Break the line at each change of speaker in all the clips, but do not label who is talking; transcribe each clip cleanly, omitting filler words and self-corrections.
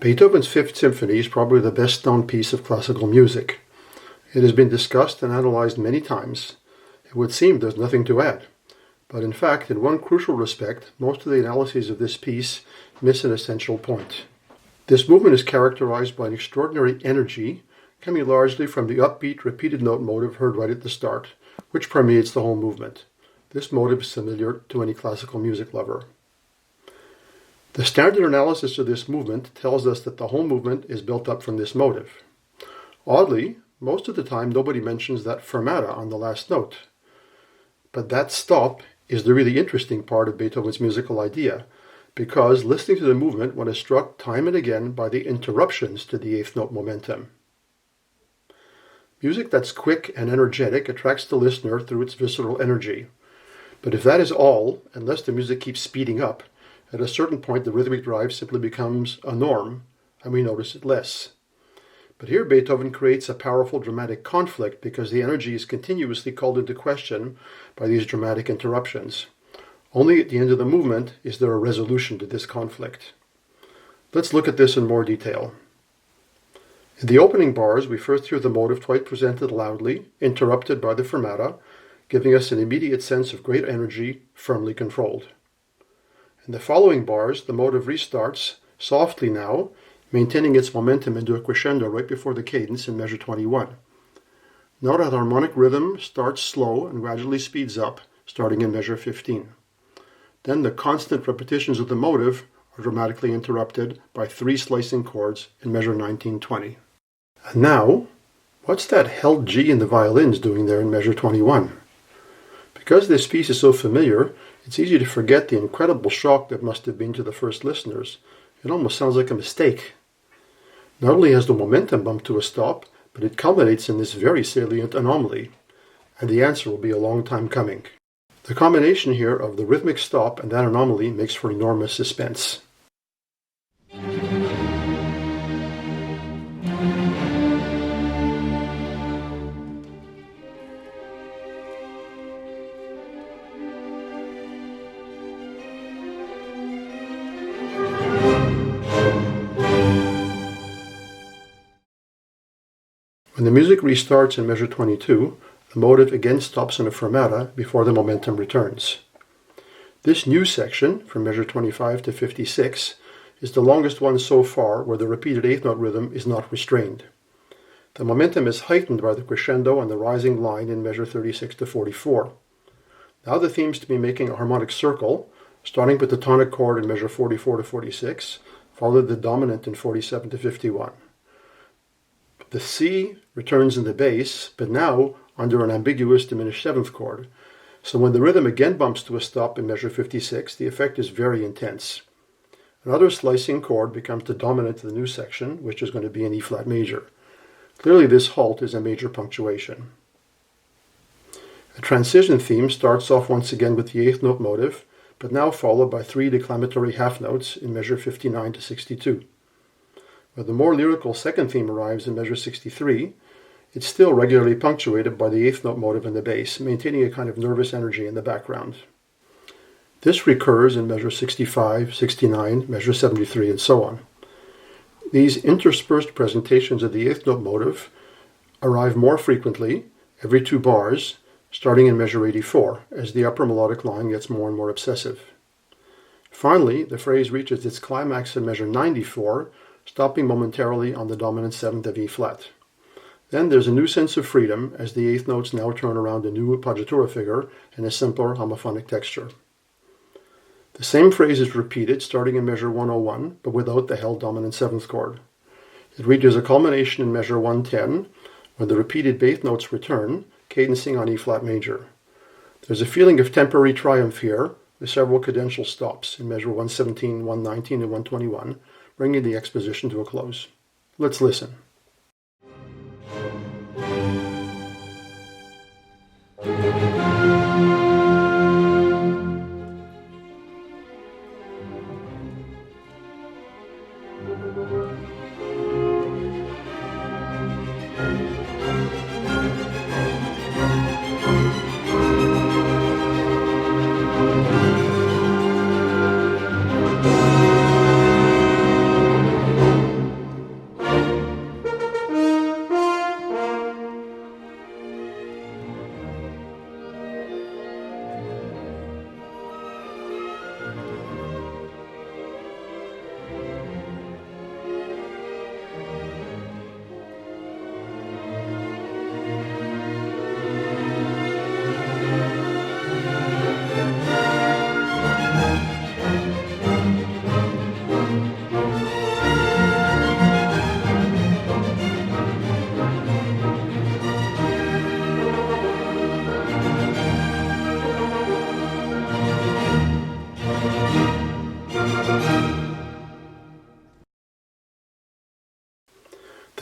Beethoven's Fifth Symphony is probably the best-known piece of classical music. It has been discussed and analyzed many times. It would seem there's nothing to add. But in fact, in one crucial respect, most of the analyses of this piece miss an essential point. This movement is characterized by an extraordinary energy, coming largely from the upbeat repeated note motive heard right at the start, which permeates the whole movement. This motive is familiar to any classical music lover. The standard analysis of this movement tells us that the whole movement is built up from this motive. Oddly, most of the time nobody mentions that fermata on the last note. But that stop is the really interesting part of Beethoven's musical idea, because listening to the movement, one is struck time and again by the interruptions to the eighth note momentum. Music that's quick and energetic attracts the listener through its visceral energy. But if that is all, unless the music keeps speeding up, at a certain point the rhythmic drive simply becomes a norm, and we notice it less. But here Beethoven creates a powerful dramatic conflict because the energy is continuously called into question by these dramatic interruptions. Only at the end of the movement is there a resolution to this conflict. Let's look at this in more detail. In the opening bars, we first hear the motive twice presented loudly, interrupted by the fermata, giving us an immediate sense of great energy, firmly controlled. In the following bars, the motive restarts, softly now, maintaining its momentum into a crescendo right before the cadence in measure 21. Note how the harmonic rhythm starts slow and gradually speeds up, starting in measure 15. Then the constant repetitions of the motive are dramatically interrupted by 3 slicing chords in measure 19-20. And now, what's that held G in the violins doing there in measure 21? Because this piece is so familiar, it's easy to forget the incredible shock that must have been to the first listeners. It almost sounds like a mistake. Not only has the momentum bumped to a stop, but it culminates in this very salient anomaly. And the answer will be a long time coming. The combination here of the rhythmic stop and that anomaly makes for enormous suspense. When the music restarts in measure 22, the motive again stops in a fermata before the momentum returns. This new section, from measure 25 to 56, is the longest one so far where the repeated eighth note rhythm is not restrained. The momentum is heightened by the crescendo and the rising line in measure 36 to 44. Now the theme is to be making a harmonic circle, starting with the tonic chord in measure 44 to 46, followed the dominant in 47 to 51. The C returns in the bass, but now under an ambiguous diminished seventh chord. So when the rhythm again bumps to a stop in measure 56, the effect is very intense. Another slicing chord becomes the dominant of the new section, which is going to be in E flat major. Clearly this halt is a major punctuation. The transition theme starts off once again with the eighth note motive, but now followed by 3 declamatory half notes in measure 59 to 62. When the more lyrical second theme arrives in measure 63, it's still regularly punctuated by the eighth note motive in the bass, maintaining a kind of nervous energy in the background. This recurs in measure 65, 69, measure 73, and so on. These interspersed presentations of the eighth note motive arrive more frequently, every 2 bars, starting in measure 84, as the upper melodic line gets more and more obsessive. Finally, the phrase reaches its climax in measure 94, stopping momentarily on the dominant 7th of E flat. Then there's a new sense of freedom as the eighth notes now turn around a new appoggiatura figure in a simpler homophonic texture. The same phrase is repeated starting in measure 101, but without the held dominant 7th chord. It reaches a culmination in measure 110 when the repeated bass notes return, cadencing on E flat major. There's a feeling of temporary triumph here, with several cadential stops in measure 117, 119, and 121, bringing the exposition to a close. Let's listen.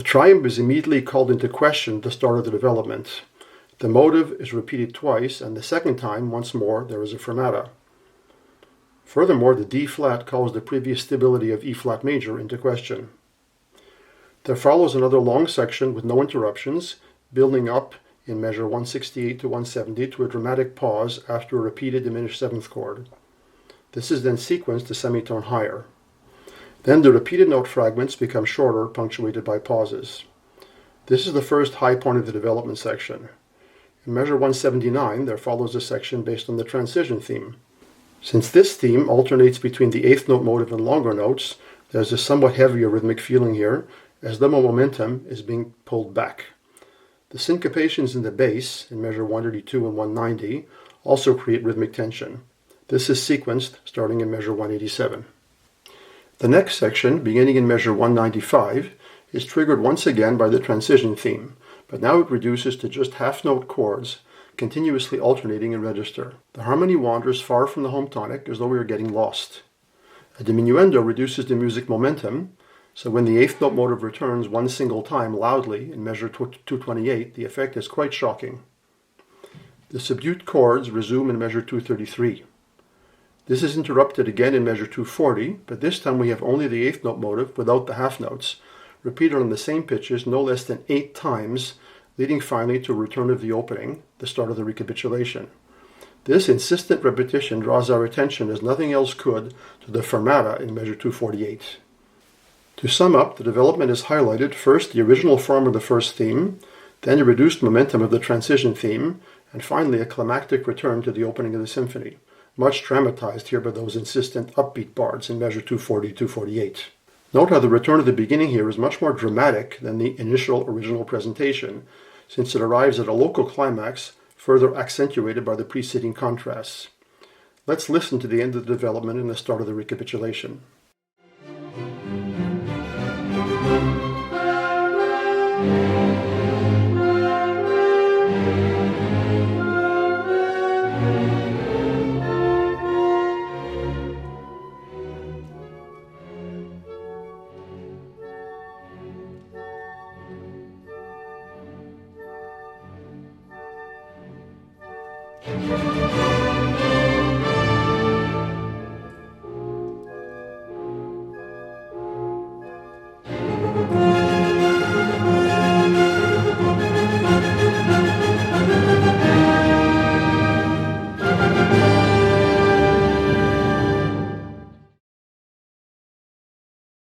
triumph is immediately called into question at the start of the development. The motive is repeated twice, and the second time, once more, there is a fermata. Furthermore, the D-flat calls the previous stability of E-flat major into question. There follows another long section with no interruptions, building up in measure 168 to 170 to a dramatic pause after a repeated diminished seventh chord. This is then sequenced a semitone higher. Then the repeated note fragments become shorter, punctuated by pauses. This is the first high point of the development section. In measure 179, there follows a section based on the transition theme. Since this theme alternates between the eighth note motive and longer notes, there's a somewhat heavier rhythmic feeling here, as the momentum is being pulled back. The syncopations in the bass, in measure 182 and 190, also create rhythmic tension. This is sequenced starting in measure 187. The next section, beginning in measure 195, is triggered once again by the transition theme, but now it reduces to just half-note chords, continuously alternating in register. The harmony wanders far from the home tonic as though we are getting lost. A diminuendo reduces the music momentum, so when the eighth note motive returns one single time loudly in measure 228, the effect is quite shocking. The subdued chords resume in measure 233. This is interrupted again in measure 240, but this time we have only the eighth note motive without the half notes, repeated on the same pitches no less than 8 times, leading finally to a return of the opening, the start of the recapitulation. This insistent repetition draws our attention as nothing else could to the fermata in measure 248. To sum up, the development is highlighted first the original form of the first theme, then the reduced momentum of the transition theme, and finally a climactic return to the opening of the symphony, much dramatized here by those insistent upbeat bards in measure 240-248. Note how the return of the beginning here is much more dramatic than the initial original presentation, since it arrives at a local climax further accentuated by the preceding contrasts. Let's listen to the end of the development and the start of the recapitulation.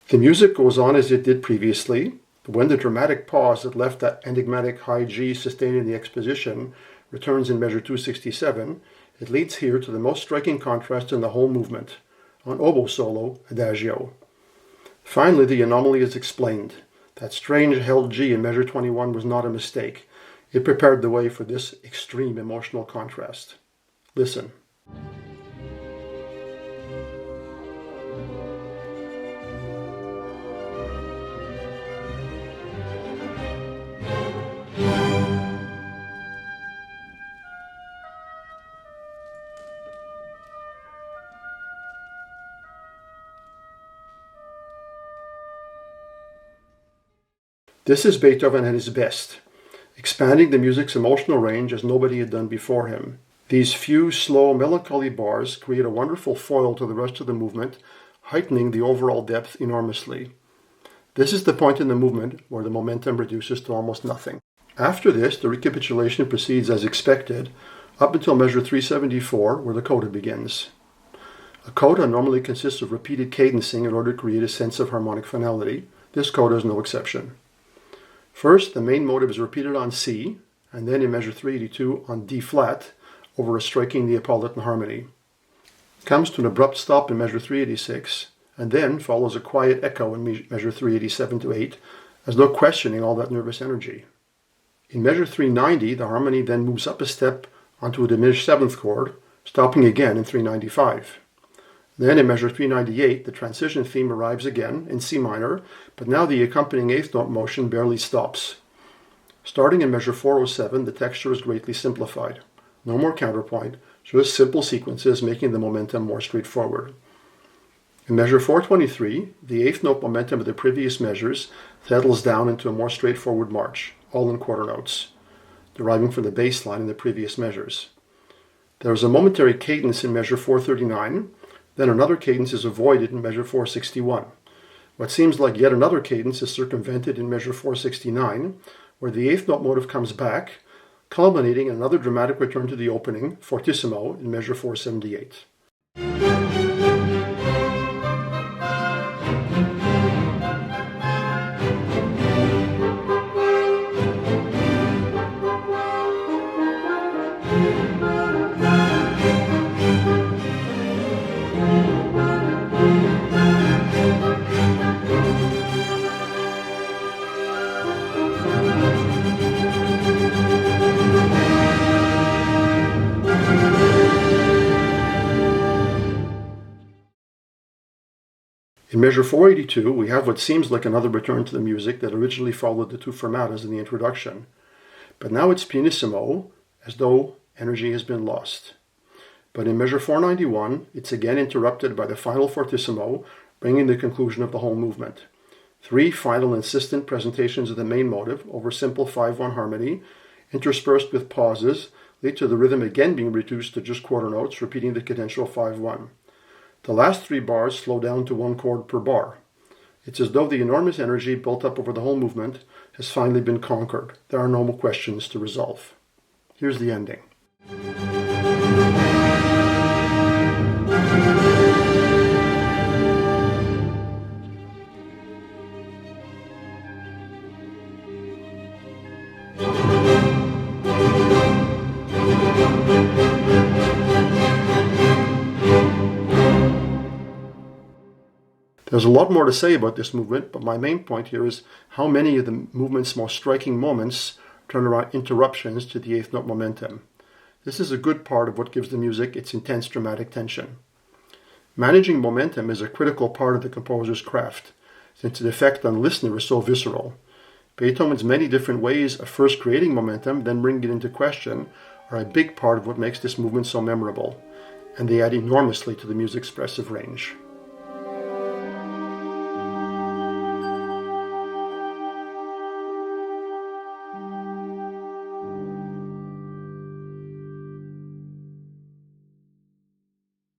The music goes on as it did previously, but when the dramatic pause that left that enigmatic high G sustaining the exposition returns in measure 267, it leads here to the most striking contrast in the whole movement, on oboe solo, adagio. Finally, the anomaly is explained. That strange held G in measure 21 was not a mistake. It prepared the way for this extreme emotional contrast. Listen. This is Beethoven at his best, expanding the music's emotional range as nobody had done before him. These few, slow, melancholy bars create a wonderful foil to the rest of the movement, heightening the overall depth enormously. This is the point in the movement where the momentum reduces to almost nothing. After this, the recapitulation proceeds as expected, up until measure 374, where the coda begins. A coda normally consists of repeated cadencing in order to create a sense of harmonic finality. This coda is no exception. First, the main motive is repeated on C, and then in measure 382 on D flat, over a striking Neapolitan harmony. It comes to an abrupt stop in measure 386, and then follows a quiet echo in measure 387 to 8, as though questioning all that nervous energy. In measure 390, the harmony then moves up a step onto a diminished seventh chord, stopping again in 395. Then in measure 398, the transition theme arrives again in C minor, but now the accompanying eighth note motion barely stops. Starting in measure 407, the texture is greatly simplified. No more counterpoint, just simple sequences making the momentum more straightforward. In measure 423, the eighth note momentum of the previous measures settles down into a more straightforward march, all in quarter notes, deriving from the bass line in the previous measures. There is a momentary cadence in measure 439, then another cadence is avoided in measure 461. What seems like yet another cadence is circumvented in measure 469, where the eighth note motive comes back, culminating in another dramatic return to the opening, fortissimo, in measure 478. In measure 482, we have what seems like another return to the music that originally followed the two fermatas in the introduction. But now it's pianissimo, as though energy has been lost. But in measure 491, it's again interrupted by the final fortissimo, bringing the conclusion of the whole movement. 3 final insistent presentations of the main motive over simple 5-1 harmony, interspersed with pauses, lead to the rhythm again being reduced to just quarter notes, repeating the cadential 5-1. The last 3 bars slow down to 1 chord per bar. It's as though the enormous energy built up over the whole movement has finally been conquered. There are no more questions to resolve. Here's the ending. There's a lot more to say about this movement, but my main point here is how many of the movement's most striking moments turn around interruptions to the eighth note momentum. This is a good part of what gives the music its intense dramatic tension. Managing momentum is a critical part of the composer's craft, since its effect on the listener is so visceral. Beethoven's many different ways of first creating momentum, then bringing it into question, are a big part of what makes this movement so memorable, and they add enormously to the music's expressive range.